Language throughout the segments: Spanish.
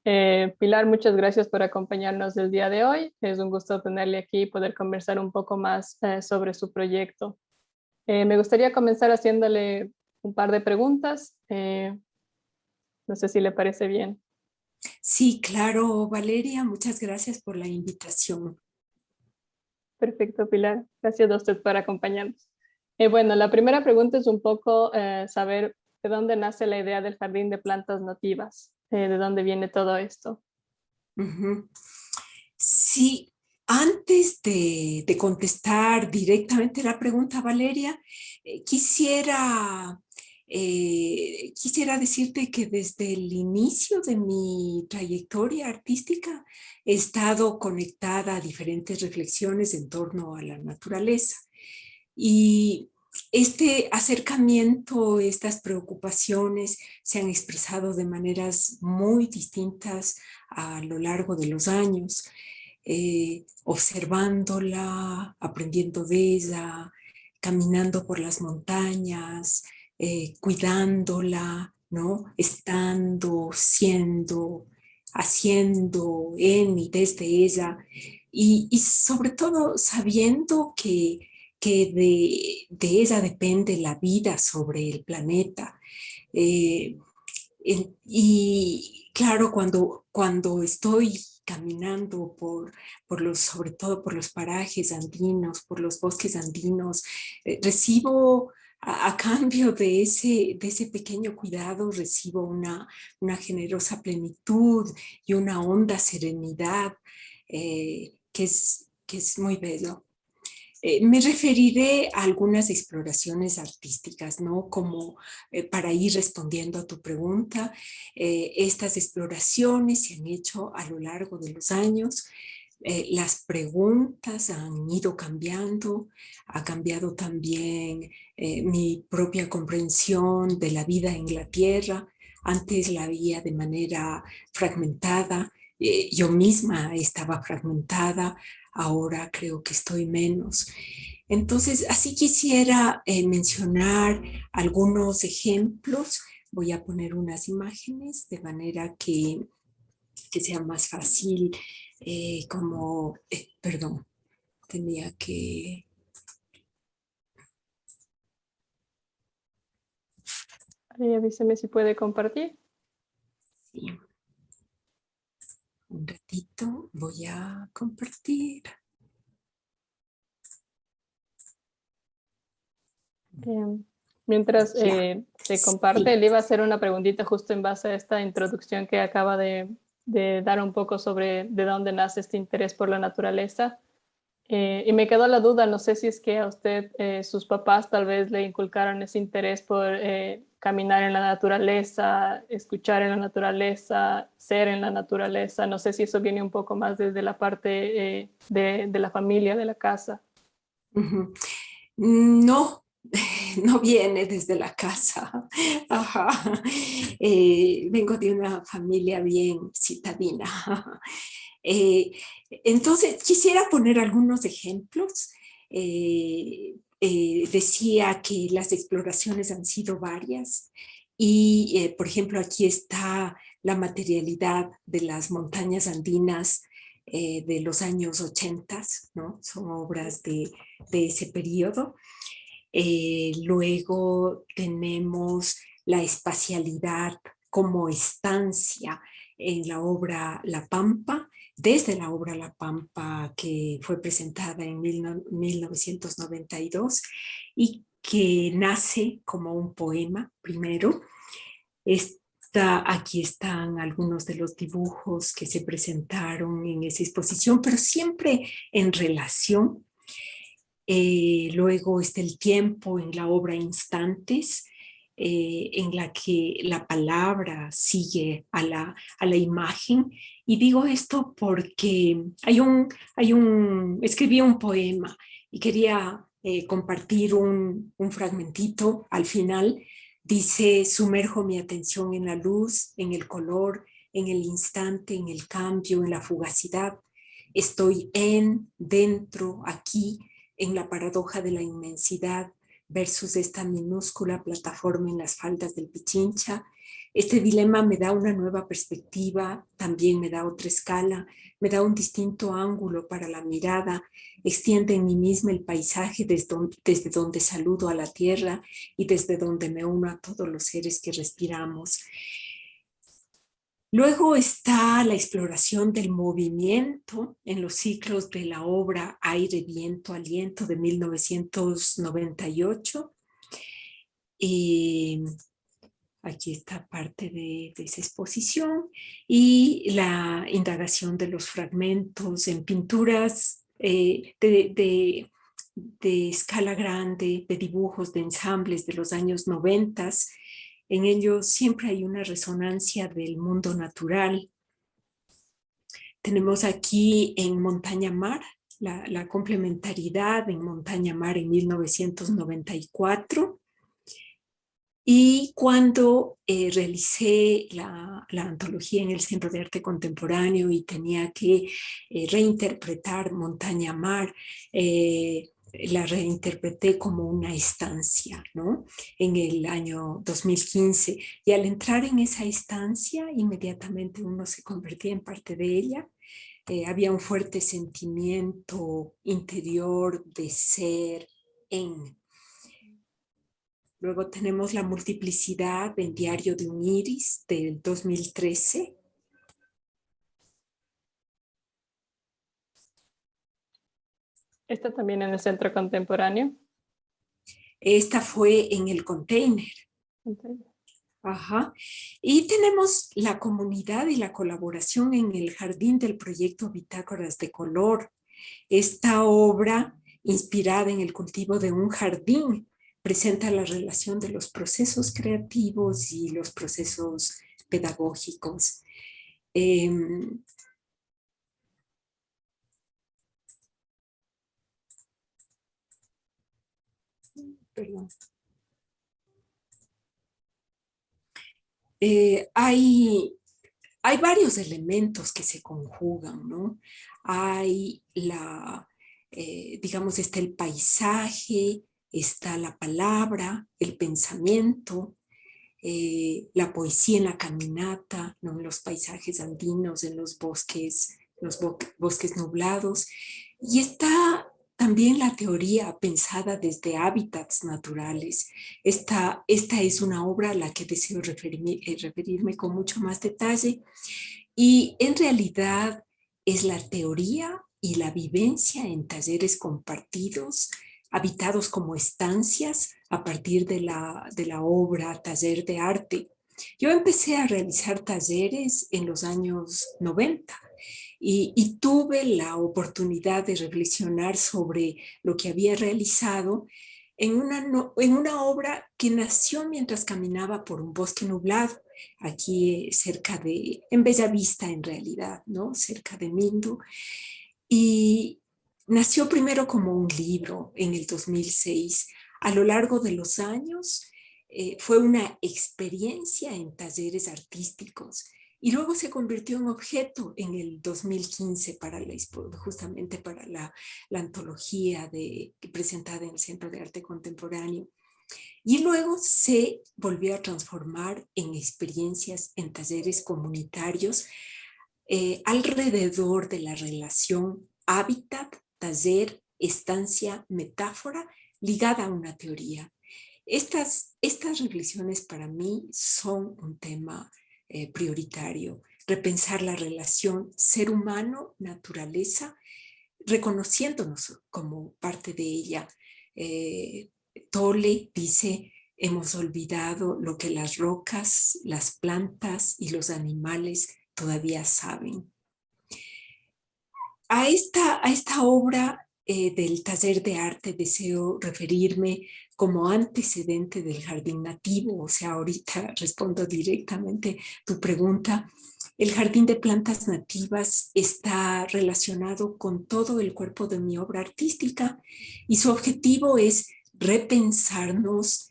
Pilar, muchas gracias por acompañarnos el día de hoy. Es un gusto tenerle aquí y poder conversar un poco más sobre su proyecto. Me gustaría comenzar haciéndole un par de preguntas. No sé si le parece bien. Sí, claro, Valeria, muchas gracias por la invitación. Perfecto, Pilar. Gracias a usted por acompañarnos. Bueno, la primera pregunta es un poco saber de dónde nace la idea del jardín de plantas nativas, de dónde viene todo esto. Ujú. Sí, antes de contestar directamente la pregunta, Valeria, quisiera decirte que desde el inicio de mi trayectoria artística he estado conectada a diferentes reflexiones en torno a la naturaleza. Y este acercamiento, estas preocupaciones se han expresado de maneras muy distintas a lo largo de los años, observándola, aprendiendo de ella, caminando por las montañas, cuidándola, ¿no? Estando, siendo, haciendo en y desde ella, y sobre todo sabiendo que de ella depende la vida sobre el planeta. Eh, y claro, cuando estoy caminando sobre todo por los parajes andinos, por los bosques andinos, recibo a cambio de ese pequeño cuidado, recibo una generosa plenitud y una honda serenidad que es muy bello. Me referiré a algunas exploraciones artísticas, ¿no? Como para ir respondiendo a tu pregunta, estas exploraciones se han hecho a lo largo de los años. Las preguntas han ido cambiando, ha cambiado también mi propia comprensión de la vida en la Tierra. Antes la veía de manera fragmentada, yo misma estaba fragmentada, ahora creo que estoy menos. Entonces, así quisiera mencionar algunos ejemplos. Voy a poner unas imágenes de manera que sea más fácil, perdón, tenía que... Avíseme si puede compartir. Sí, un ratito voy a compartir. Mientras Ya, se comparte, sí. le iba a hacer una preguntita justo en base a esta introducción que acaba de dar un poco sobre de dónde nace este interés por la naturaleza. Y me quedó la duda, no sé si es que a usted, sus papás tal vez le inculcaron ese interés por caminar en la naturaleza, escuchar en la naturaleza, ser en la naturaleza. No sé si eso viene un poco más desde la parte de la familia, de la casa. Ujú. No, no viene desde la casa. Ajá. Vengo de una familia bien citadina. Eh, entonces, quisiera poner algunos ejemplos. Decía que las exploraciones han sido varias y, por ejemplo, aquí está la materialidad de las montañas andinas de los años 80, ¿no? Son obras de ese periodo. Luego tenemos la espacialidad como estancia en la obra La Pampa, desde la obra La Pampa que fue presentada en 1992 y que nace como un poema primero. Aquí están algunos de los dibujos que se presentaron en esa exposición, pero siempre en relación. Luego está el tiempo en la obra Instantes, en la que la palabra sigue a la imagen. Y digo esto porque escribí un poema y quería compartir un fragmentito al final. Dice: sumerjo mi atención en la luz, en el color, en el instante, en el cambio, en la fugacidad. Estoy dentro, aquí, en la paradoja de la inmensidad, versus esta minúscula plataforma en las faldas del Pichincha. Este dilema me da una nueva perspectiva, también me da otra escala, me da un distinto ángulo para la mirada, extiende en mí misma el paisaje desde donde saludo a la tierra y desde donde me uno a todos los seres que respiramos. Luego está la exploración del movimiento en los ciclos de la obra Aire, Viento, Aliento de 1998. Y aquí está parte de esa exposición y la indagación de los fragmentos en pinturas de escala grande, de dibujos, de ensambles de los años 90. En ellos siempre hay una resonancia del mundo natural. Tenemos aquí en Montaña Mar, la complementariedad en Montaña Mar en 1994. Y cuando realicé la antología en el Centro de Arte Contemporáneo y tenía que reinterpretar Montaña Mar, la reinterpreté como una estancia, ¿no? En el año 2015. Y al entrar en esa estancia, inmediatamente uno se convertía en parte de ella. Había un fuerte sentimiento interior de ser en. Luego tenemos La multiplicidad en Diario de un Iris del 2013. ¿Esta también en el Centro Contemporáneo? Esta fue en el container. Ajá. Y tenemos la comunidad y la colaboración en el jardín del proyecto Bitácoras de Color. Esta obra, inspirada en el cultivo de un jardín, presenta la relación de los procesos creativos y los procesos pedagógicos. Perdón. Hay varios elementos que se conjugan, ¿no? Hay digamos, está el paisaje, está la palabra, el pensamiento, la poesía en la caminata, ¿no? En los paisajes andinos, en los bosques nublados. Y está también la teoría pensada desde hábitats naturales. Esta es una obra a la que deseo referirme con mucho más detalle. Y en realidad es la teoría y la vivencia en talleres compartidos, habitados como estancias a partir de la obra Taller de Arte. Yo empecé a realizar talleres en los años 90 y tuve la oportunidad de reflexionar sobre lo que había realizado en una obra que nació mientras caminaba por un bosque nublado, aquí en Bellavista en realidad, ¿no? Cerca de Mindo. Y nació primero como un libro en el 2006. A lo largo de los años fue una experiencia en talleres artísticos y luego se convirtió en objeto en el 2015 justamente para la antología presentada en el Centro de Arte Contemporáneo. Y luego se volvió a transformar en experiencias en talleres comunitarios alrededor de la relación hábitat, taller, estancia, metáfora, ligada a una teoría. Estas reflexiones para mí son un tema prioritario. Repensar la relación ser humano-naturaleza, reconociéndonos como parte de ella. Tolle dice, hemos olvidado lo que las rocas, las plantas y los animales todavía saben. A esta obra del taller de arte deseo referirme como antecedente del jardín nativo, o sea, ahorita respondo directamente tu pregunta. El jardín de plantas nativas está relacionado con todo el cuerpo de mi obra artística y su objetivo es repensarnos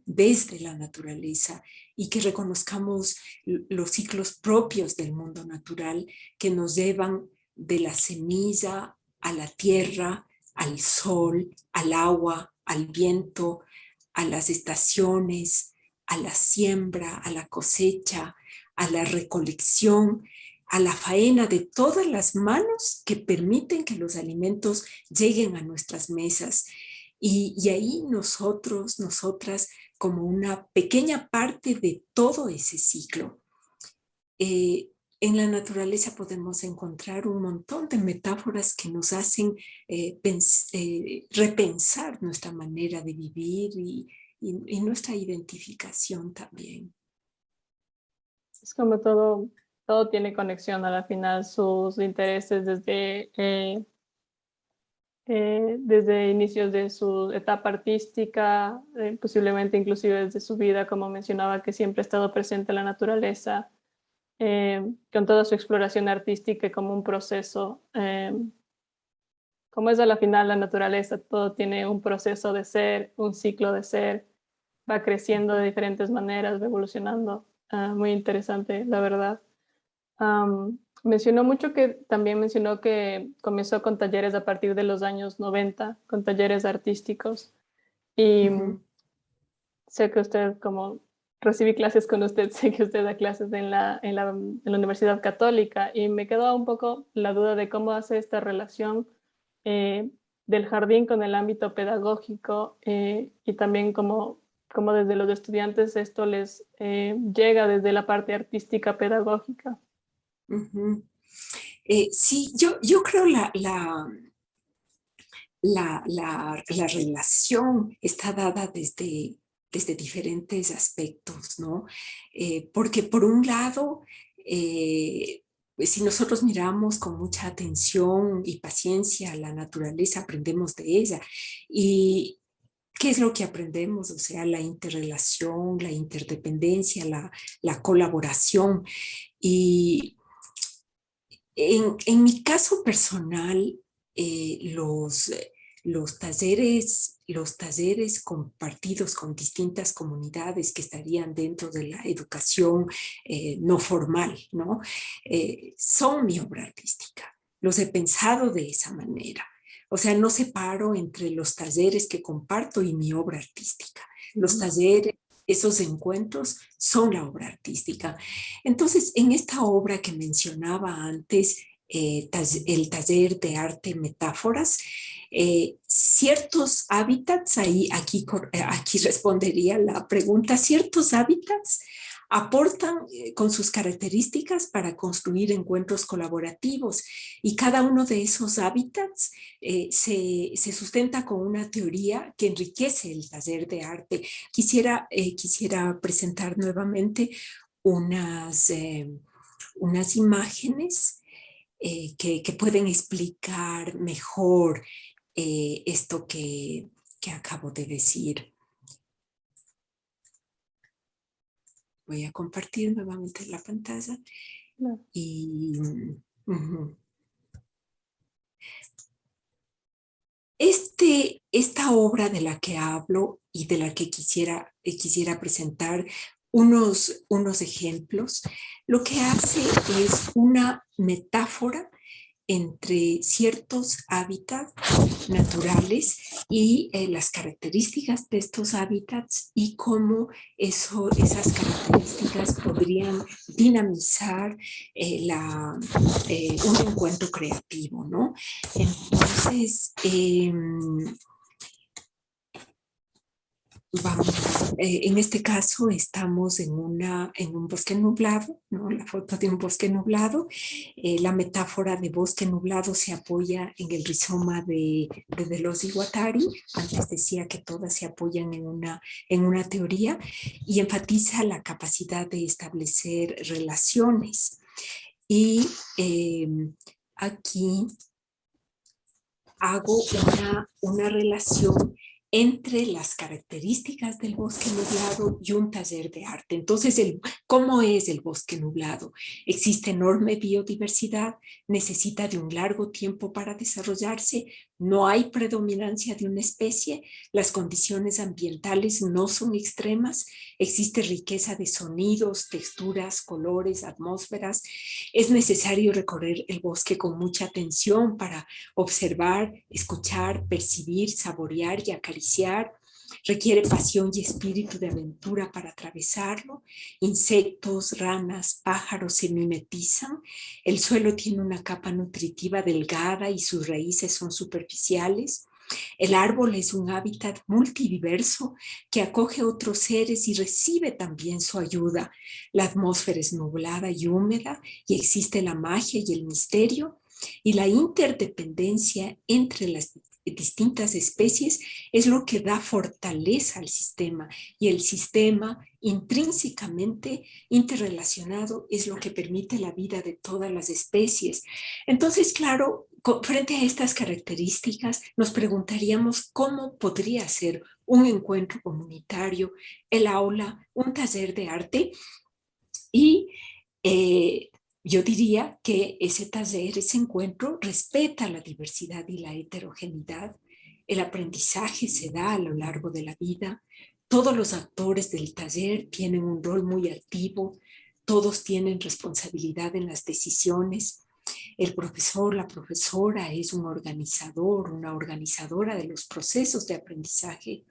desde la naturaleza y que reconozcamos los ciclos propios del mundo natural que nos llevan de la semilla a la tierra, al sol, al agua, al viento, a las estaciones, a la siembra, a la cosecha, a la recolección, a la faena de todas las manos que permiten que los alimentos lleguen a nuestras mesas. Y ahí nosotros, nosotras, como una pequeña parte de todo ese ciclo. En la naturaleza podemos encontrar un montón de metáforas que nos hacen repensar nuestra manera de vivir y nuestra identificación también. Es como todo tiene conexión a la final, sus intereses desde inicios de su etapa artística, posiblemente inclusive desde su vida, como mencionaba, que siempre ha estado presente en la naturaleza, con toda su exploración artística como un proceso. Como es a la final la naturaleza, todo tiene un proceso de ser, un ciclo de ser, va creciendo de diferentes maneras, va evolucionando. Muy interesante, la verdad. También mencionó que comenzó con talleres a partir de los años 90, con talleres artísticos. Y sé que usted, como recibí clases con usted, sé que usted da clases en la Universidad Católica, y me quedó un poco la duda de cómo hace esta relación del jardín con el ámbito pedagógico, y también cómo desde los estudiantes esto les llega desde la parte artística pedagógica. Sí, yo creo la relación está dada desde diferentes aspectos, ¿no? Porque por un lado, si nosotros miramos con mucha atención y paciencia a la naturaleza, aprendemos de ella. ¿Y qué es lo que aprendemos? O sea, la interrelación, la interdependencia, la colaboración. Y en mi caso personal, los talleres compartidos con distintas comunidades que estarían dentro de la educación no formal, ¿no? Son mi obra artística. Los he pensado de esa manera. O sea, no separo entre los talleres que comparto y mi obra artística. Los talleres, esos encuentros son la obra artística. Entonces, en esta obra que mencionaba antes, el taller de arte metáforas, ciertos hábitats, aquí respondería la pregunta, ciertos hábitats aportan con sus características para construir encuentros colaborativos, y cada uno de esos hábitats se sustenta con una teoría que enriquece el taller de arte. Quisiera presentar nuevamente unas imágenes que pueden explicar mejor esto que acabo de decir. Voy a compartir nuevamente la pantalla. Y esta obra de la que hablo y de la que quisiera presentar unos ejemplos, lo que hace es una metáfora entre ciertos hábitats naturales y las características de estos hábitats, y cómo esas características podrían dinamizar un encuentro creativo, ¿no? Entonces, en este caso estamos en un bosque nublado, ¿no? La foto de un bosque nublado. La metáfora de bosque nublado se apoya en el rizoma de Deleuze y Guattari. Antes decía que todas se apoyan en una teoría, y enfatiza la capacidad de establecer relaciones. Y aquí hago una relación entre las características del bosque nublado y un taller de arte. Entonces, ¿cómo es el bosque nublado? Existe enorme biodiversidad, necesita de un largo tiempo para desarrollarse, No hay predominancia de una especie, las condiciones ambientales no son extremas, existe riqueza de sonidos, texturas, colores, atmósferas. Es necesario recorrer el bosque con mucha atención para observar, escuchar, percibir, saborear y acariciar. Requiere pasión y espíritu de aventura para atravesarlo. Insectos, ranas, pájaros se mimetizan. El suelo tiene una capa nutritiva delgada y sus raíces son superficiales. El árbol es un hábitat multidiverso que acoge a otros seres y recibe también su ayuda. La atmósfera es nublada y húmeda y existe la magia y el misterio. Y la interdependencia entre las distintas especies es lo que da fortaleza al sistema, y el sistema intrínsecamente interrelacionado es lo que permite la vida de todas las especies. Entonces, claro, frente a estas características, nos preguntaríamos cómo podría ser un encuentro comunitario, el aula, un taller de arte, y yo diría que ese taller, ese encuentro, respeta la diversidad y la heterogeneidad. El aprendizaje se da a lo largo de la vida. Todos los actores del taller tienen un rol muy activo. Todos tienen responsabilidad en las decisiones. El profesor, la profesora es un organizador, una organizadora de los procesos de aprendizaje.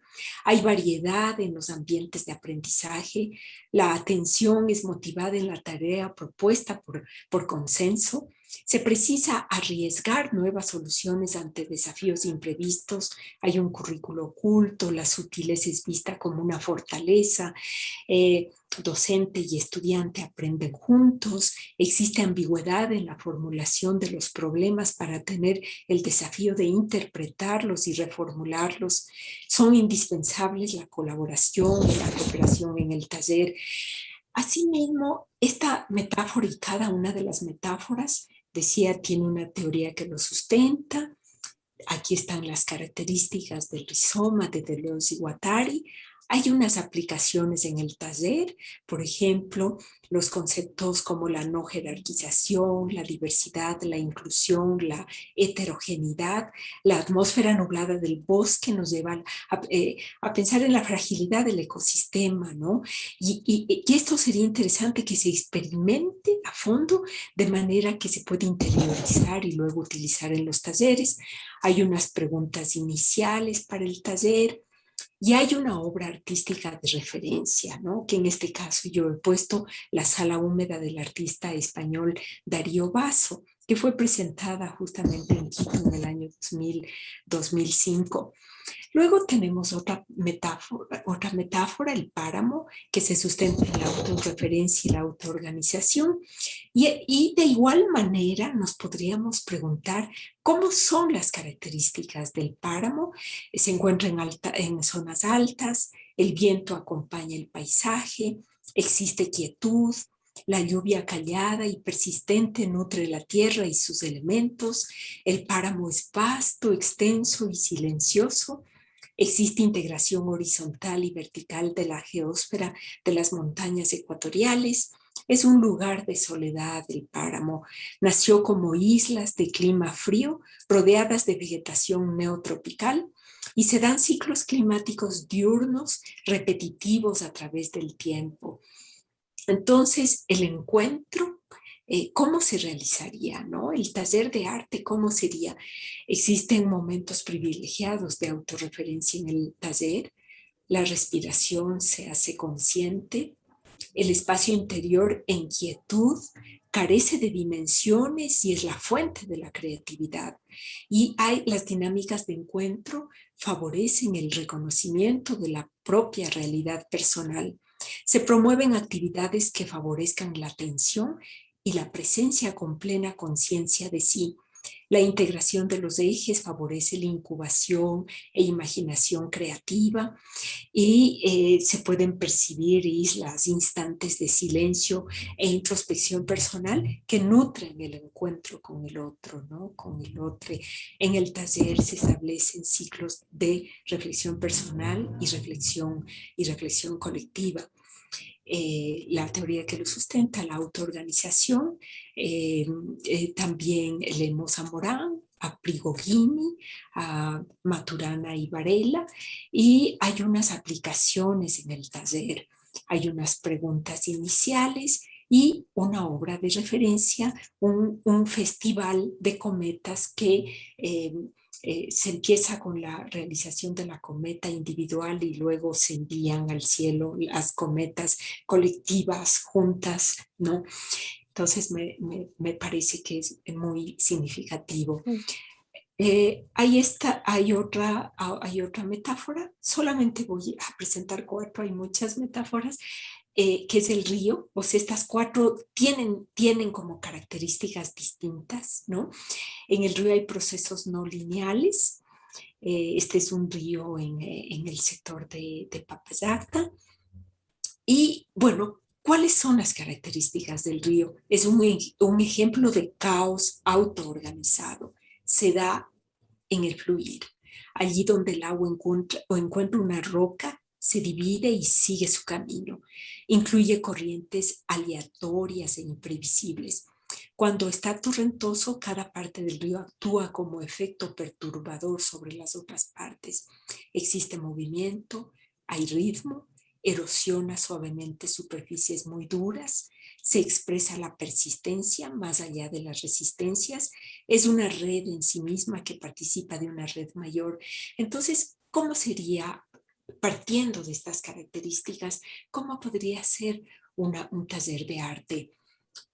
Hay variedad en los ambientes de aprendizaje. La atención es motivada en la tarea propuesta por consenso. Se precisa arriesgar nuevas soluciones ante desafíos imprevistos. Hay un currículo oculto, la sutileza es vista como una fortaleza. Docente y estudiante aprenden juntos, existe ambigüedad en la formulación de los problemas para tener el desafío de interpretarlos y reformularlos. Son indispensables la colaboración y la cooperación en el taller. Asimismo, esta metáfora y cada una de las metáforas, decía, tiene una teoría que lo sustenta. Aquí están las características del rizoma de Deleuze y Guattari. Hay unas aplicaciones en el taller, por ejemplo, los conceptos como la no jerarquización, la diversidad, la inclusión, la heterogeneidad. La atmósfera nublada del bosque nos lleva a pensar en la fragilidad del ecosistema, ¿no? Y esto sería interesante que se experimente a fondo de manera que se pueda interiorizar y luego utilizar en los talleres. Hay unas preguntas iniciales para el taller. Y hay una obra artística de referencia, ¿no? Que en este caso yo he puesto La sala húmeda del artista español Darío Basso, que fue presentada justamente en Quito en el año 2005. Luego tenemos otra metáfora, el páramo, que se sustenta en la autorreferencia y la autoorganización. Y de igual manera nos podríamos preguntar cómo son las características del páramo. Se encuentra en zonas altas, el viento acompaña el paisaje, existe quietud, la lluvia callada y persistente nutre la tierra y sus elementos, el páramo es vasto, extenso y silencioso. Existe integración horizontal y vertical de la geósfera de las montañas ecuatoriales. Es un lugar de soledad el páramo. Nació como islas de clima frío, rodeadas de vegetación neotropical, y se dan ciclos climáticos diurnos, repetitivos a través del tiempo. Entonces, el encuentro, ¿cómo se realizaría, no? El taller de arte, ¿cómo sería? Existen momentos privilegiados de autorreferencia en el taller. La respiración se hace consciente. El espacio interior en quietud carece de dimensiones y es la fuente de la creatividad. Y las dinámicas de encuentro favorecen el reconocimiento de la propia realidad personal. Se promueven actividades que favorezcan la atención y la presencia con plena conciencia de sí. La integración de los ejes favorece la incubación e imaginación creativa, y se pueden percibir islas, instantes de silencio e introspección personal que nutren el encuentro con el otro, ¿no? Con el otro. En el taller se establecen ciclos de reflexión personal y reflexión colectiva. La teoría que lo sustenta, la autoorganización. También leemos a Morán, a Prigogini, a Maturana y Varela, y hay unas aplicaciones en el taller, hay unas preguntas iniciales y una obra de referencia, un festival de cometas que se empieza con la realización de la cometa individual y luego se envían al cielo las cometas colectivas juntas, ¿no? Entonces me parece que es muy significativo. Hay otra metáfora, solamente voy a presentar 4, hay muchas metáforas, que es el río. O sea, estas 4 tienen como características distintas, ¿no? En el río hay procesos no lineales. Este es un río en el sector de Papayacta. Y bueno, ¿cuáles son las características del río? Es un ejemplo de caos autoorganizado. Se da en el fluir. Allí donde el agua encuentra una roca, se divide y sigue su camino. Incluye corrientes aleatorias e imprevisibles. Cuando está torrentoso, cada parte del río actúa como efecto perturbador sobre las otras partes. Existe movimiento, hay ritmo, erosiona suavemente superficies muy duras, se expresa la persistencia más allá de las resistencias, es una red en sí misma que participa de una red mayor. Entonces, ¿cómo sería, partiendo de estas características, cómo podría ser un taller de arte?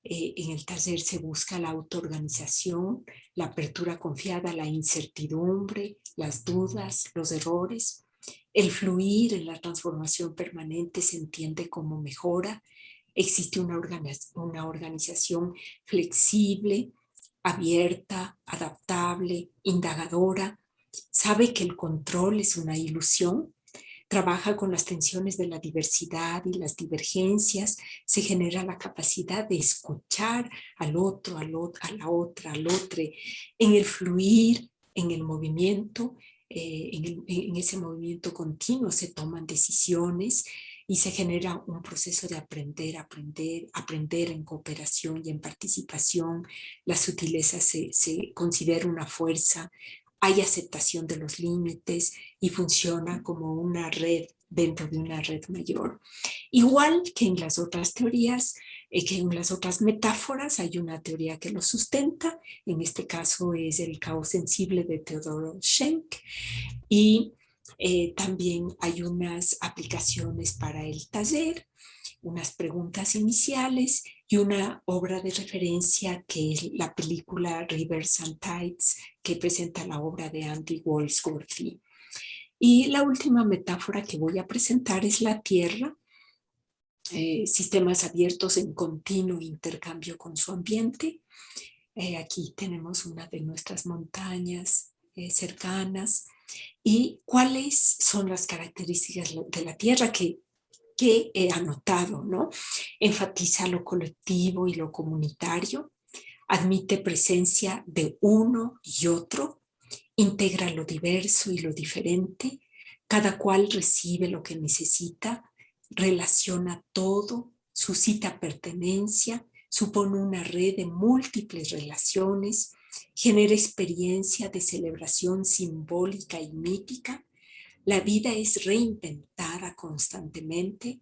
En el taller se busca la autoorganización, la apertura confiada, la incertidumbre, las dudas, los errores. El fluir en la transformación permanente se entiende como mejora. Existe una organización flexible, abierta, adaptable, indagadora. Sabe que el control es una ilusión. Trabaja con las tensiones de la diversidad y las divergencias. Se genera la capacidad de escuchar al otro, a la otra, al otro, en el fluir, en el movimiento. En ese movimiento continuo se toman decisiones y se genera un proceso de aprender en cooperación y en participación. La sutileza se considera una fuerza. Hay aceptación de los límites y funciona como una red dentro de una red mayor. Igual que en las otras teorías, que en las otras metáforas, hay una teoría que lo sustenta. En este caso es el caos sensible de Theodor Schenk. Y también hay unas aplicaciones para el taller, unas preguntas iniciales y una obra de referencia que es la película Rivers and Tides, que presenta la obra de Andy Goldsworthy. Y la última metáfora que voy a presentar es la Tierra, sistemas abiertos en continuo intercambio con su ambiente. Aquí tenemos una de nuestras montañas cercanas. ¿Y cuáles son las características de la Tierra que he anotado, ¿no? Enfatiza lo colectivo y lo comunitario, admite presencia de uno y otro, integra lo diverso y lo diferente, cada cual recibe lo que necesita, relaciona todo, suscita pertenencia, supone una red de múltiples relaciones, genera experiencia de celebración simbólica y mítica. La vida es reinventada constantemente,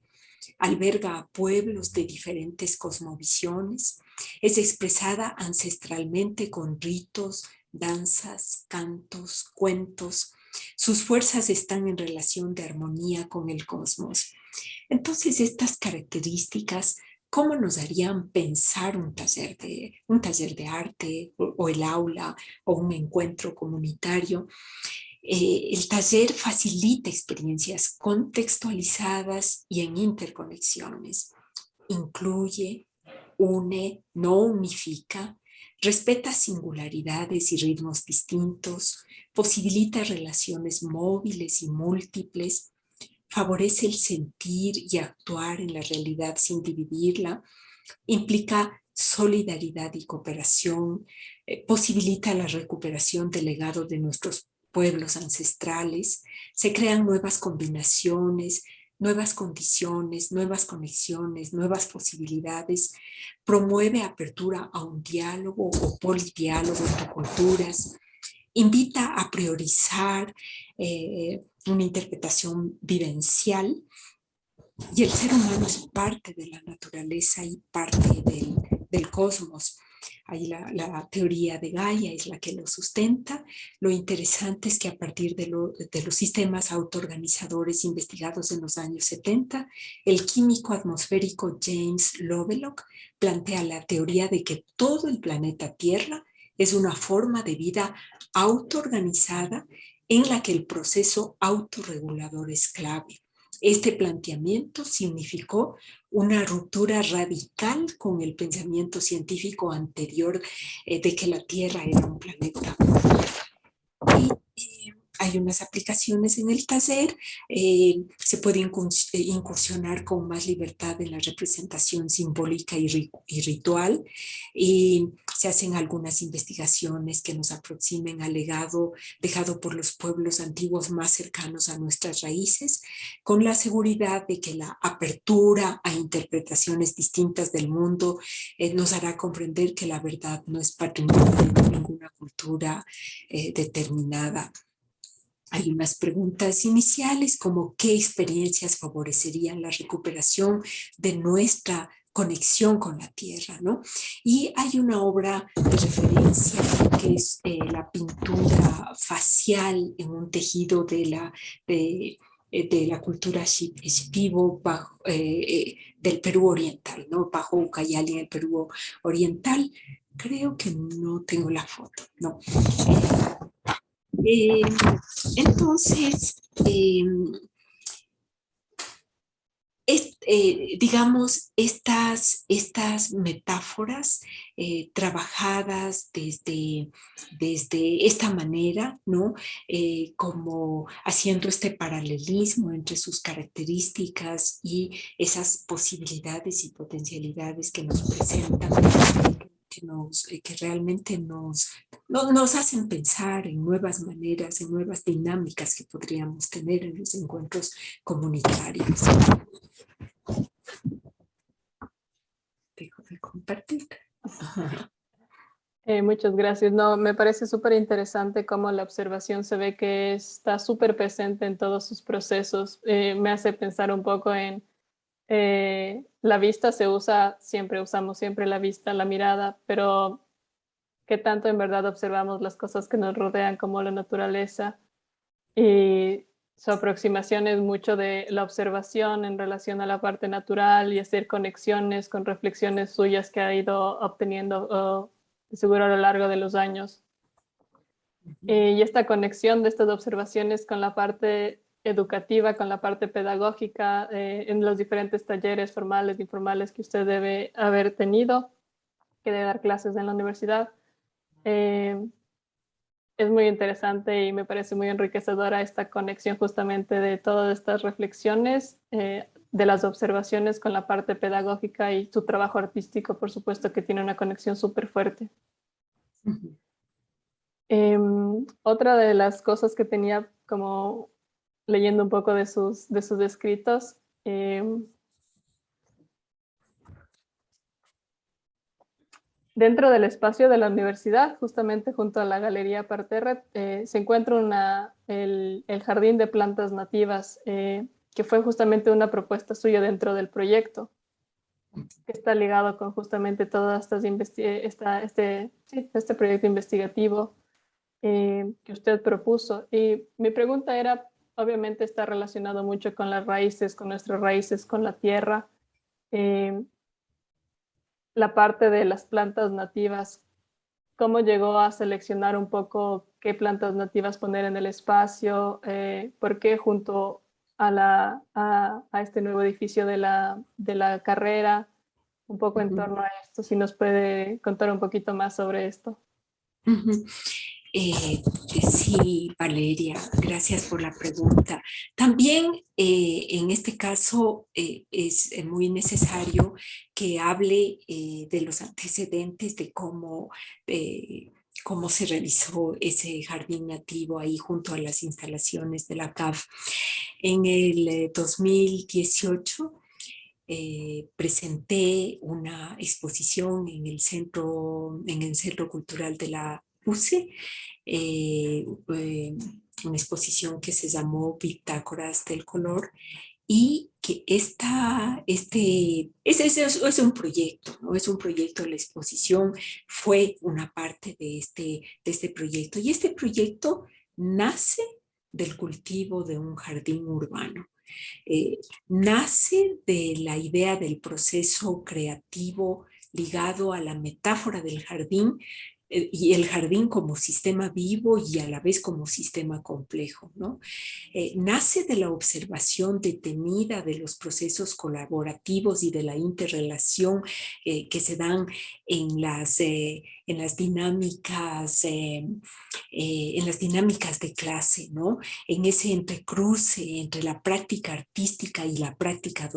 alberga a pueblos de diferentes cosmovisiones, es expresada ancestralmente con ritos, danzas, cantos, cuentos. Sus fuerzas están en relación de armonía con el cosmos. Entonces, estas características, ¿cómo nos harían pensar un taller de arte o el aula o un encuentro comunitario? El taller facilita experiencias contextualizadas y en interconexiones. Incluye, une, no unifica, respeta singularidades y ritmos distintos, posibilita relaciones móviles y múltiples, favorece el sentir y actuar en la realidad sin dividirla, implica solidaridad y cooperación, posibilita la recuperación del legado de nuestros pueblos ancestrales, se crean nuevas combinaciones, nuevas condiciones, nuevas conexiones, nuevas posibilidades, promueve apertura a un diálogo o polidiálogo entre culturas, invita a priorizar una interpretación vivencial, y el ser humano es parte de la naturaleza y parte del cosmos. Ahí la teoría de Gaia es la que lo sustenta. Lo interesante es que a partir de los sistemas autoorganizadores investigados en los años 70, el químico atmosférico James Lovelock plantea la teoría de que todo el planeta Tierra es una forma de vida autoorganizada en la que el proceso autorregulador es clave. Este planteamiento significó una ruptura radical con el pensamiento científico anterior de que la Tierra era un planeta. Y hay unas aplicaciones en el taller, se puede incursionar con más libertad en la representación simbólica y ritual, y se hacen algunas investigaciones que nos aproximen al legado dejado por los pueblos antiguos más cercanos a nuestras raíces, con la seguridad de que la apertura a interpretaciones distintas del mundo nos hará comprender que la verdad no es patrimonio de ninguna cultura determinada. Hay unas preguntas iniciales como ¿qué experiencias favorecerían la recuperación de nuestra conexión con la tierra, ¿no? Y hay una obra de referencia que es la pintura facial en un tejido de la cultura Shipibo del Perú oriental, ¿no? Bajo Ucayali en el Perú oriental. Creo que no tengo la foto, no. Entonces, digamos, estas metáforas trabajadas desde esta manera, ¿no? Como haciendo este paralelismo entre sus características y esas posibilidades y potencialidades que nos presentan, que realmente nos hacen pensar en nuevas maneras, en nuevas dinámicas que podríamos tener en los encuentros comunitarios. Dejo de compartir. Muchas gracias. No, me parece súper interesante cómo la observación se ve que está súper presente en todos sus procesos. Me hace pensar un poco en la vista usamos siempre la vista, la mirada, pero qué tanto en verdad observamos las cosas que nos rodean como la naturaleza, y su aproximación es mucho de la observación en relación a la parte natural y hacer conexiones con reflexiones suyas que ha ido obteniendo seguro a lo largo de los años. Y esta conexión de estas observaciones con la parte educativa, con la parte pedagógica, en los diferentes talleres formales e informales que usted debe haber tenido, que debe dar clases en la universidad. Es muy interesante y me parece muy enriquecedora esta conexión justamente de todas estas reflexiones, de las observaciones con la parte pedagógica y su trabajo artístico, por supuesto, que tiene una conexión súper fuerte. Otra de las cosas que tenía como leyendo un poco de sus escritos, dentro del espacio de la universidad, justamente junto a la Galería Parterre, se encuentra el Jardín de Plantas Nativas, que fue justamente una propuesta suya dentro del proyecto, que está ligado con justamente todas este proyecto investigativo que usted propuso. Y mi pregunta era, obviamente está relacionado mucho con las raíces, con nuestras raíces, con la tierra, la parte de las plantas nativas. ¿Cómo llegó a seleccionar un poco qué plantas nativas poner en el espacio? ¿Por qué junto a este nuevo edificio de la carrera? Un poco en torno a esto, si nos puede contar un poquito más sobre esto. Sí, Valeria, gracias por la pregunta. También en este caso es muy necesario que hable de los antecedentes de cómo cómo se realizó ese jardín nativo ahí junto a las instalaciones de la CAF. En el 2018 presenté una exposición en el Centro Cultural de la UCE, una exposición que se llamó Bitácoras del Color, y que es un proyecto, ¿no? Es un proyecto, la exposición fue una parte de este proyecto. Y este proyecto nace del cultivo de un jardín urbano. Nace de la idea del proceso creativo ligado a la metáfora del jardín, y el jardín como sistema vivo y a la vez como sistema complejo, ¿no? Nace de la observación detenida de los procesos colaborativos y de la interrelación que se dan en las dinámicas de clase, ¿no? En ese entrecruce entre la práctica artística y la práctica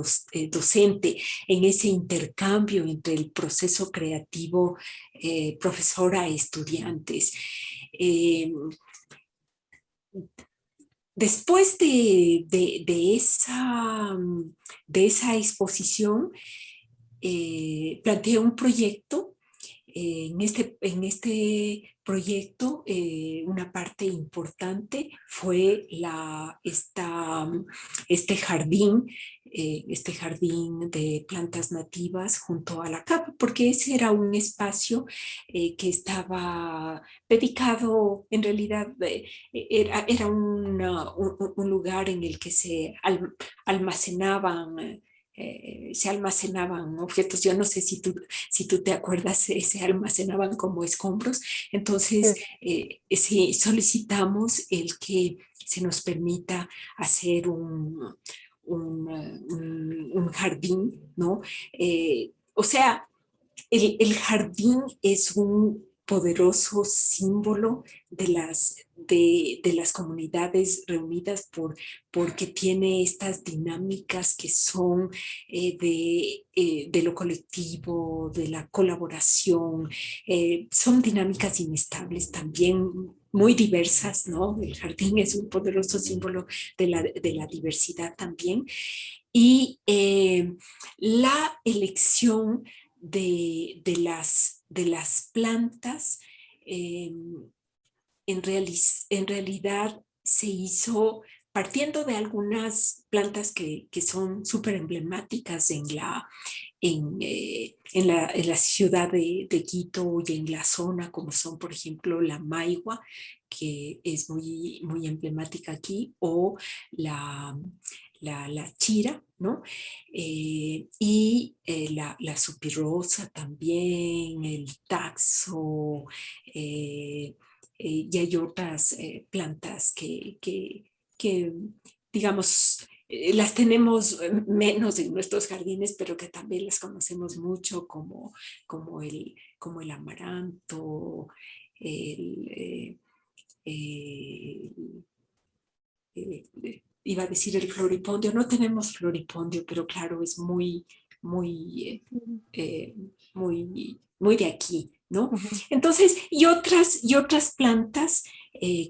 docente, en ese intercambio entre el proceso creativo profesora-estudiantes. Después de esa exposición, planteé un proyecto. En este proyecto, una parte importante fue este jardín de plantas nativas junto a la CAP, porque ese era un espacio que estaba dedicado, en realidad, era un lugar en el que almacenaban objetos. Yo no sé si tú te acuerdas, se almacenaban como escombros. Entonces, Sí. sí, solicitamos el que se nos permita hacer un jardín, ¿no? O sea, el jardín es un poderoso símbolo de las comunidades reunidas porque tiene estas dinámicas que son de lo colectivo, de la colaboración. Son dinámicas inestables también, muy diversas, ¿no? El jardín es un poderoso símbolo de la diversidad también. Y la elección de las plantas en realidad se hizo partiendo de algunas plantas que son súper emblemáticas en la ciudad de Quito y en la zona, como son, por ejemplo, la maigua, que es muy emblemática aquí, o la chira, ¿no? La supirrosa también, el taxo, y hay otras plantas que, digamos, las tenemos menos en nuestros jardines, pero que también las conocemos mucho, como el amaranto, el, eh, iba a decir el floripondio. No tenemos floripondio, pero claro, es muy, muy de aquí, ¿no? Ujú. Entonces, y otras plantas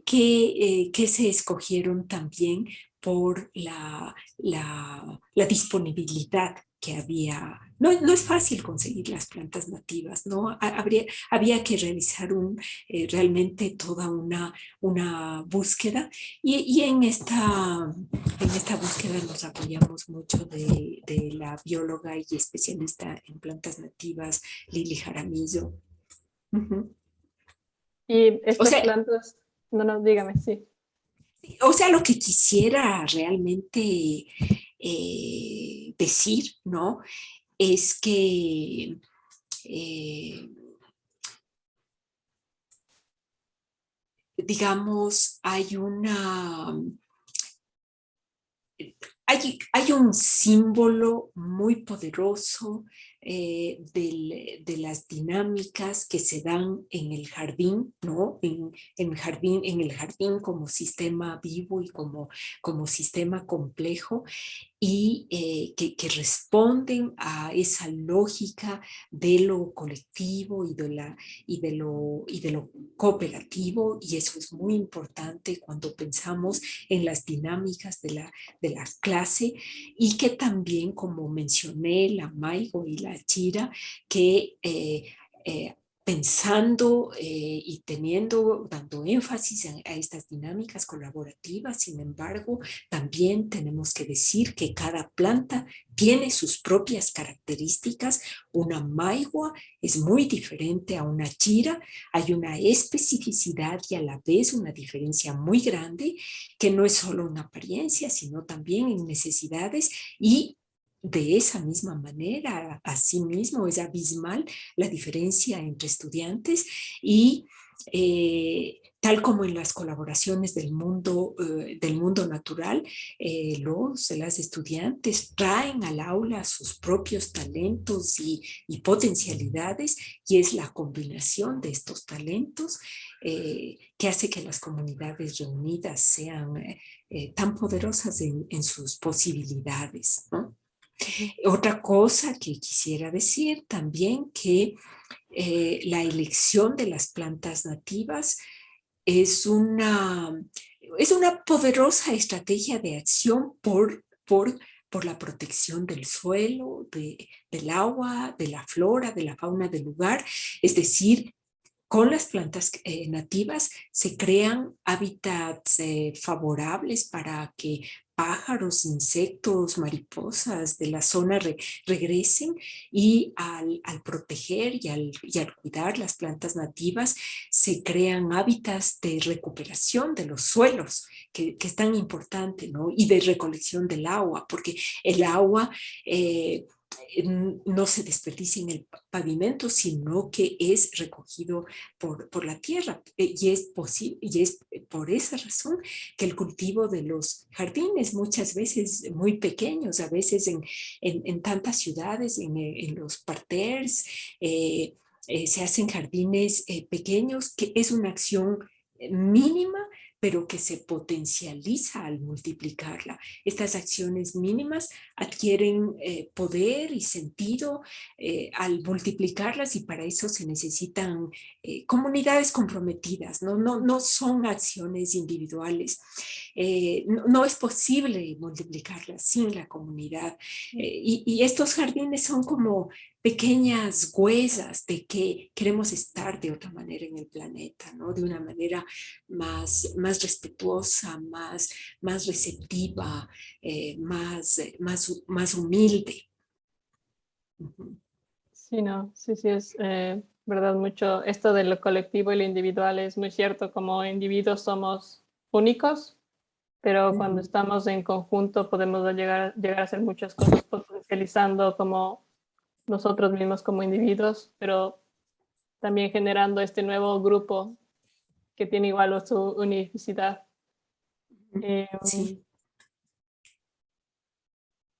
que se escogieron también por la disponibilidad que había. No es fácil conseguir las plantas nativas, ¿no? Había que realizar realmente toda una búsqueda, y en esta búsqueda nos apoyamos mucho de la bióloga y especialista en plantas nativas, Lili Jaramillo. Uh-huh. Y O estas sea, plantas, no, dígame, sí. lo que quisiera realmente decir, ¿no? Es que digamos, hay un símbolo muy poderoso de las dinámicas que se dan en el jardín, ¿no? En el jardín como sistema vivo y como sistema complejo, y que responden a esa lógica de lo colectivo y de lo cooperativo, y eso es muy importante cuando pensamos en las dinámicas de la clase, y que también, como mencioné, la Maigo y la Chira, que eh, pensando y dando énfasis a estas dinámicas colaborativas. Sin embargo, también tenemos que decir que cada planta tiene sus propias características. Una maigua es muy diferente a una chira. Hay una especificidad y a la vez una diferencia muy grande, que no es solo en apariencia, sino también en necesidades, y de esa misma manera, asimismo, es abismal la diferencia entre estudiantes, y tal como en las colaboraciones del mundo natural, las estudiantes traen al aula sus propios talentos y potencialidades, y es la combinación de estos talentos que hace que las comunidades reunidas sean tan poderosas en sus posibilidades, ¿no? Ujú. Otra cosa que quisiera decir también, que la elección de las plantas nativas es una poderosa estrategia de acción por la protección del suelo, del agua, de la flora, de la fauna del lugar. Es decir, con las plantas nativas se crean hábitats favorables para que pájaros, insectos, mariposas de la zona regresen, y al proteger y al cuidar las plantas nativas se crean hábitats de recuperación de los suelos, que es tan importante, ¿no? Y de recolección del agua, porque el agua no se desperdicia en el pavimento, sino que es recogido por la tierra. Y es por esa razón que el cultivo de los jardines, muchas veces muy pequeños, a veces en tantas ciudades, en los parterres, se hacen jardines pequeños, que es una acción mínima, pero que se potencializa al multiplicarla. Estas acciones mínimas adquieren poder y sentido al multiplicarlas, y para eso se necesitan comunidades comprometidas, ¿no? No son acciones individuales. No es posible multiplicarlas sin la comunidad. Y estos jardines son como pequeñas huellas de que queremos estar de otra manera en el planeta, ¿no? De una manera más respetuosa, más receptiva, más humilde. Uh-huh. Sí, no, sí, sí, es verdad mucho. Esto de lo colectivo y lo individual es muy cierto. Como individuos somos únicos, pero cuando Uh-huh. estamos en conjunto podemos llegar a hacer muchas cosas potencializando como nosotros mismos como individuos, pero también generando este nuevo grupo que tiene igual su unicidad. Eh, Sí.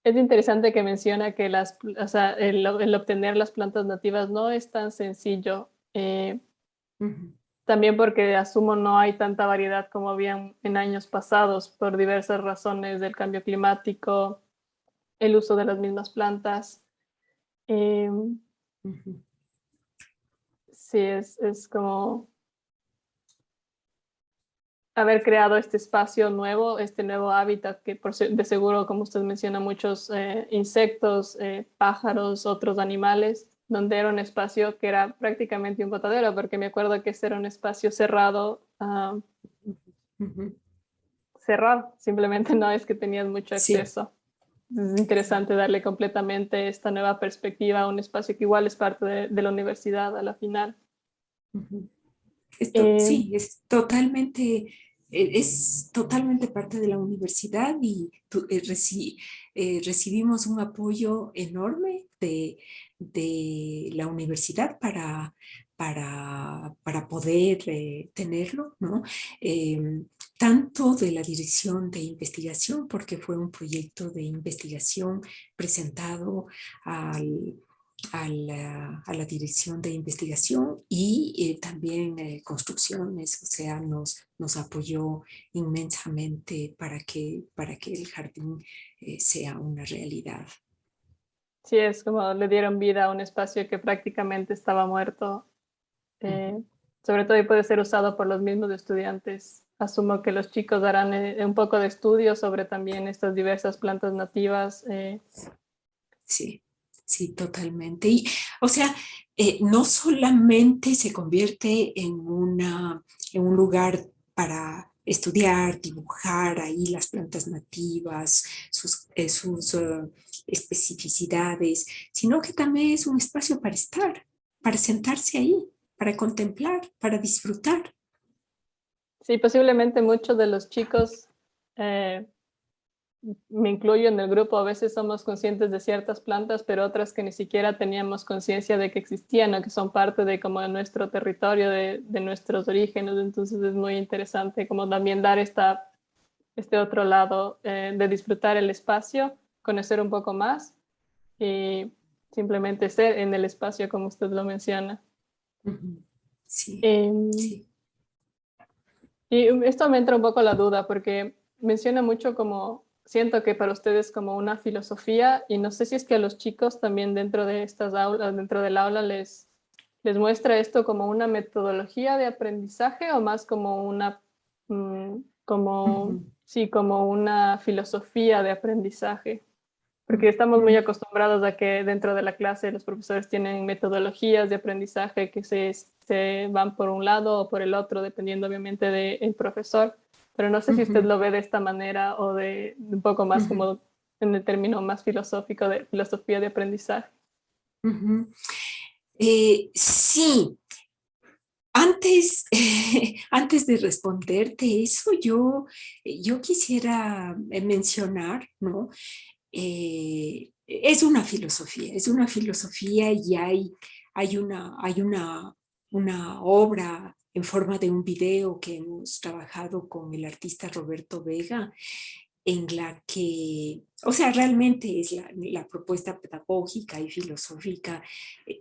es interesante que menciona que o sea, el obtener las plantas nativas no es tan sencillo, Uh-huh. también porque asumo no hay tanta variedad como había en años pasados por diversas razones del cambio climático, el uso de las mismas plantas. Eh, Uh-huh. sí, es como haber creado este espacio nuevo, este nuevo hábitat que de seguro, como usted menciona, muchos insectos, pájaros, otros animales, donde era un espacio que era prácticamente un botadero, porque me acuerdo que ese era un espacio cerrado, Uh-huh. cerrado, simplemente no es que tenías mucho Sí, acceso. Es interesante darle completamente esta nueva perspectiva a un espacio que igual es parte de la universidad a la final. uh-huh. Eh, Sí, es totalmente parte de la universidad, y recibimos un apoyo enorme de la universidad para poder tenerlo, ¿no? Eh, Tanto de la dirección de investigación, porque fue un proyecto de investigación presentado al a la dirección de investigación y también construcciones, o sea, nos apoyó inmensamente para que el jardín sea una realidad. Sí, es como le dieron vida a un espacio que prácticamente estaba muerto. Eh, Sobre todo y puede ser usado por los mismos estudiantes. Asumo que los chicos harán un poco de estudio sobre también estas diversas plantas nativas. Sí, sí, totalmente. Y, o sea, no solamente se convierte en un lugar para estudiar, dibujar ahí las plantas nativas, sus especificidades, sino que también es un espacio para estar, para sentarse ahí, para contemplar, para disfrutar. Sí, posiblemente muchos de los chicos, eh, me incluyo en el grupo, a veces somos conscientes de ciertas plantas, pero otras que ni siquiera teníamos conciencia de que existían o que son parte de como de nuestro territorio, de nuestros orígenes. Entonces es muy interesante como también dar este otro lado, de disfrutar el espacio, conocer un poco más y simplemente ser en el espacio como usted lo menciona. Ujú. Sí, Em, sí. Y esto me entra un poco la duda porque menciona mucho como, siento que para ustedes como una filosofía y no sé si es que a los chicos también dentro de estas aulas, dentro del aula les muestra esto como una metodología de aprendizaje o más como una, como, Ujú, sí, como una filosofía de aprendizaje. Porque estamos muy ujú, acostumbrados a que dentro de la clase los profesores tienen metodologías de aprendizaje que se van por un lado o por el otro, dependiendo obviamente del profesor. Pero no sé si usted ujú, lo ve de esta manera o de un poco más ujú, como en el término más filosófico de filosofía de aprendizaje. ujú. Sí, antes, antes de responderte eso, yo quisiera mencionar, ¿no? Es una filosofía y hay una obra en forma de un video que hemos trabajado con el artista Roberto Vega, en la que, o sea, realmente es la propuesta pedagógica y filosófica.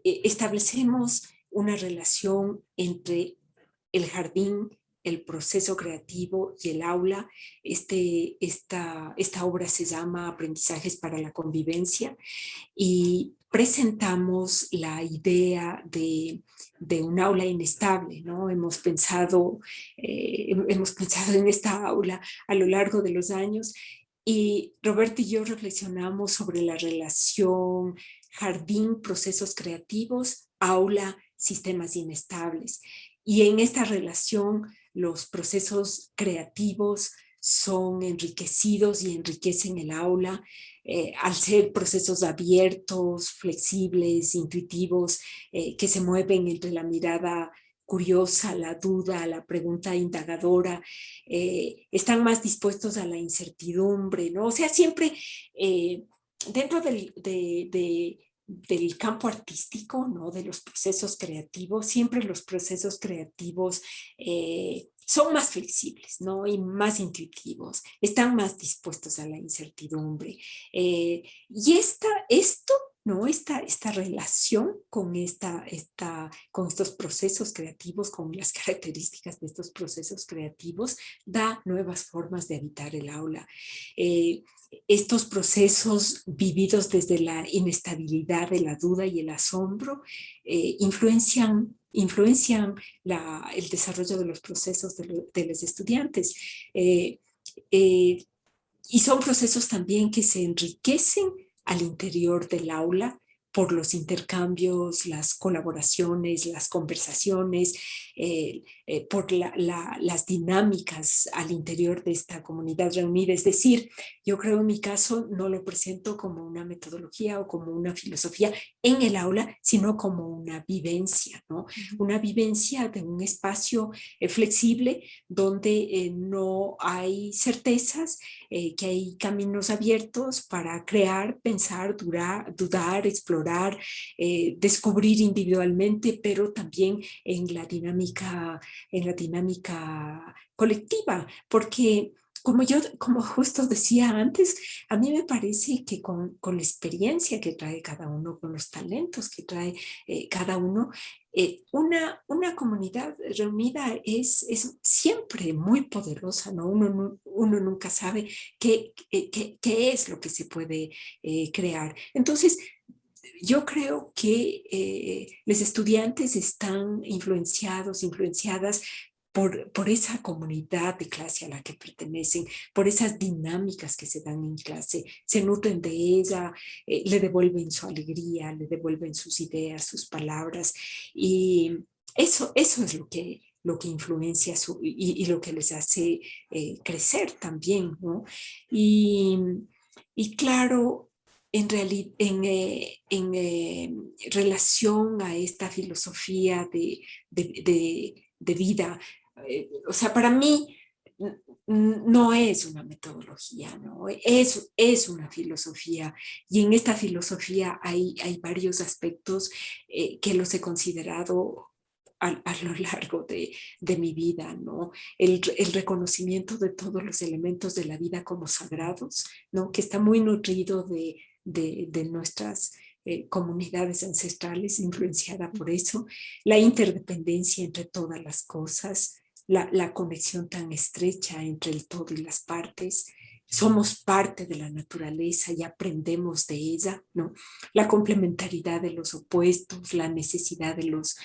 Establecemos una relación entre el jardín, el proceso creativo y el aula. Esta obra se llama Aprendizajes para la Convivencia y presentamos la idea de un aula inestable, ¿no? Hemos pensado en esta aula a lo largo de los años y Roberto y yo reflexionamos sobre la relación jardín, procesos creativos, aula, sistemas inestables. Y en esta relación los procesos creativos son enriquecidos y enriquecen el aula al ser procesos abiertos, flexibles, intuitivos, que se mueven entre la mirada curiosa, la duda, la pregunta indagadora, están más dispuestos a la incertidumbre, ¿no? O sea, siempre dentro del campo artístico, ¿no? De los procesos creativos, siempre los procesos creativos son más flexibles, ¿no? Y más intuitivos, están más dispuestos a la incertidumbre. Y esto, ¿no? Esta relación con estos procesos creativos, con las características de estos procesos creativos, da nuevas formas de habitar el aula. Estos procesos vividos desde la inestabilidad de la duda y el asombro influencian el desarrollo de los procesos de los estudiantes. Eh, eh, y son procesos también que se enriquecen al interior del aula por los intercambios, las colaboraciones, las conversaciones, por las dinámicas al interior de esta comunidad reunida. Es decir, yo creo en mi caso no lo presento como una metodología o como una filosofía en el aula, sino como una vivencia, ¿no? Una vivencia de un espacio flexible donde no hay certezas, que hay caminos abiertos para crear, pensar, dudar, explorar, descubrir individualmente, pero también en la dinámica colectiva, porque como justo decía antes, a mí me parece que con la experiencia que trae cada uno, con los talentos que trae cada uno, una comunidad reunida es siempre muy poderosa, ¿no? Uno nunca sabe qué es lo que se puede crear. Entonces, yo creo que los estudiantes están influenciadas por esa comunidad de clase a la que pertenecen, por esas dinámicas que se dan en clase, se nutren de ella, le devuelven su alegría, le devuelven sus ideas, sus palabras, y eso es lo que influencia y lo que les hace crecer también, ¿no? Y, y claro, en relación a esta filosofía de vida, o sea, para mí no es una metodología, ¿no? Es una filosofía, y en esta filosofía hay varios aspectos que los he considerado a lo largo de mi vida, ¿no? El reconocimiento de todos los elementos de la vida como sagrados, ¿no? Que está muy nutrido de nuestras comunidades ancestrales, influenciada por eso, la interdependencia entre todas las cosas, la conexión tan estrecha entre el todo y las partes. Somos parte de la naturaleza y aprendemos de ella, ¿no? La complementariedad de los opuestos, la necesidad de los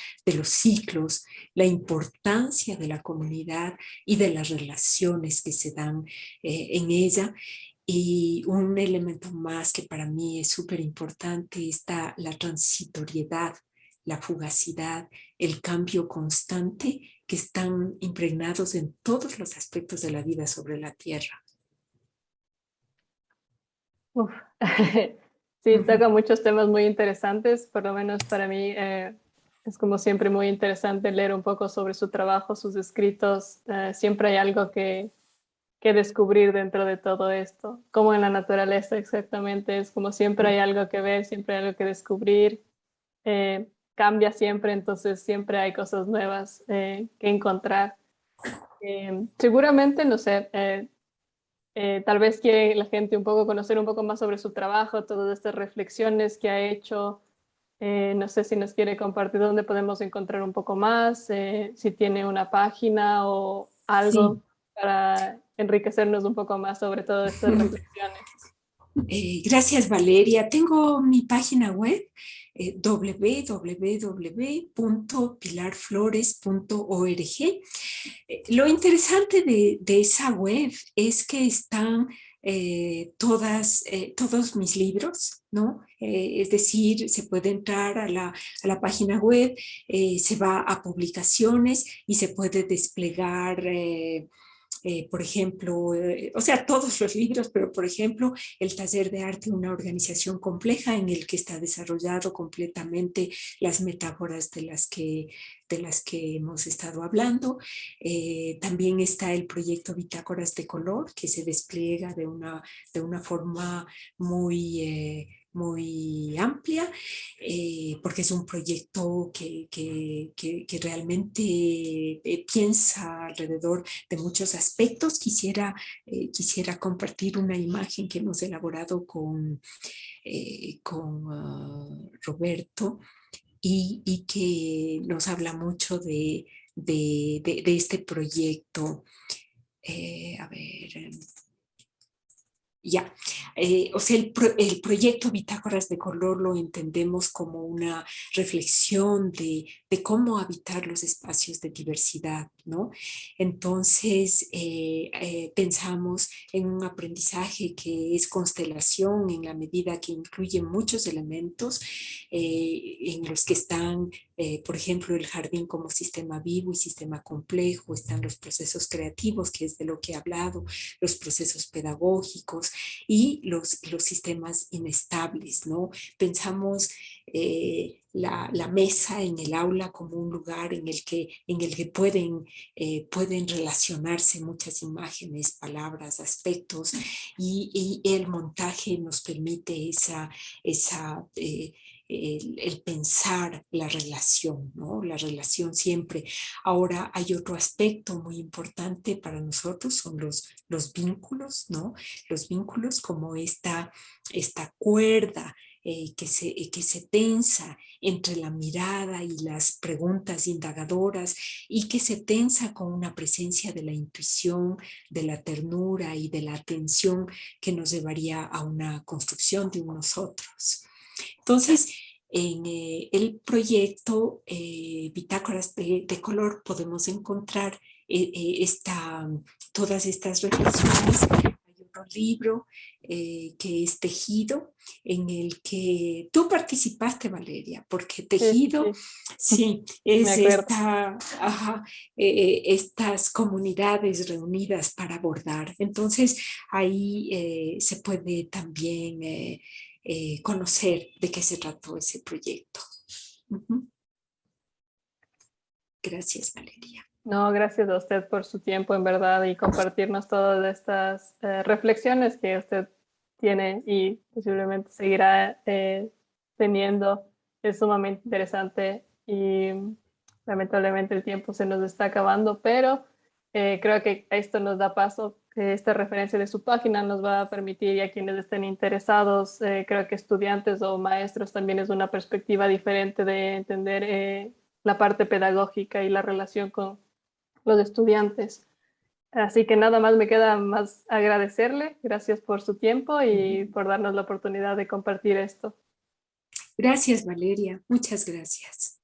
ciclos, la importancia de la comunidad y de las relaciones que se dan en ella. Y un elemento más que para mí es súper importante está la transitoriedad, la fugacidad, el cambio constante que están impregnados en todos los aspectos de la vida sobre la Tierra. Uf. Sí, toca muchos temas muy interesantes, por lo menos para mí es como siempre muy interesante leer un poco sobre su trabajo, sus escritos. Siempre hay algo que descubrir dentro de todo esto, como en la naturaleza exactamente, es como siempre hay algo que ver, siempre hay algo que descubrir, cambia siempre, entonces siempre hay cosas nuevas que encontrar. Seguramente, no sé, tal vez quiere la gente un poco conocer un poco más sobre su trabajo, todas estas reflexiones que ha hecho. No sé si nos quiere compartir dónde podemos encontrar un poco más, si tiene una página o algo Sí. para enriquecernos un poco más sobre todas estas reflexiones. Gracias, Valeria. Tengo mi página web, www.pilarflores.org. Lo interesante de esa web es que están todos mis libros, ¿no? Es decir, se puede entrar a la página web, se va a publicaciones y se puede desplegar por ejemplo, o sea, todos los libros, pero por ejemplo, el taller de arte, una organización compleja en el que está desarrollado completamente las metáforas de las que hemos estado hablando. También está el proyecto Bitácoras de Color, que se despliega de una forma muy amplia, porque es un proyecto que realmente piensa alrededor de muchos aspectos. Quisiera compartir una imagen que hemos elaborado con Roberto y que nos habla mucho de este proyecto. A ver, ya, o sea, el proyecto Bitácoras de Color lo entendemos como una reflexión de cómo habitar los espacios de diversidad, ¿no? Entonces, pensamos en un aprendizaje que es constelación en la medida que incluye muchos elementos en los que están, por ejemplo, el jardín como sistema vivo y sistema complejo, están los procesos creativos, que es de lo que he hablado, los procesos pedagógicos y los sistemas inestables, ¿no? Pensamos la mesa en el aula como un lugar en el que pueden relacionarse muchas imágenes, palabras, aspectos, y el montaje nos permite el pensar la relación, ¿no? La relación siempre. Ahora hay otro aspecto muy importante para nosotros, son los vínculos, ¿no? Los vínculos como esta cuerda que se tensa entre la mirada y las preguntas indagadoras y que se tensa con una presencia de la intuición, de la ternura y de la atención que nos llevaría a una construcción de unos otros. Entonces, en el proyecto Bitácoras de Color podemos encontrar todas estas reflexiones. Hay otro libro que es Tejido, en el que tú participaste, Valeria, porque Sí, Tejido, sí, sí, me es acuerdo. estas comunidades reunidas para abordar. Entonces, ahí se puede también conocer de qué se trató ese proyecto. Uh-huh. Gracias, Valeria. No, gracias a usted por su tiempo, en verdad, y compartirnos todas estas reflexiones que usted tiene y posiblemente seguirá teniendo. Es sumamente interesante y lamentablemente el tiempo se nos está acabando, pero creo que esto nos da paso. Esta referencia de su página nos va a permitir, y a quienes estén interesados, creo que estudiantes o maestros, también es una perspectiva diferente de entender la parte pedagógica y la relación con los estudiantes. Así que nada más me queda más agradecerle. Gracias por su tiempo y por darnos la oportunidad de compartir esto. Gracias, Valeria. Muchas gracias.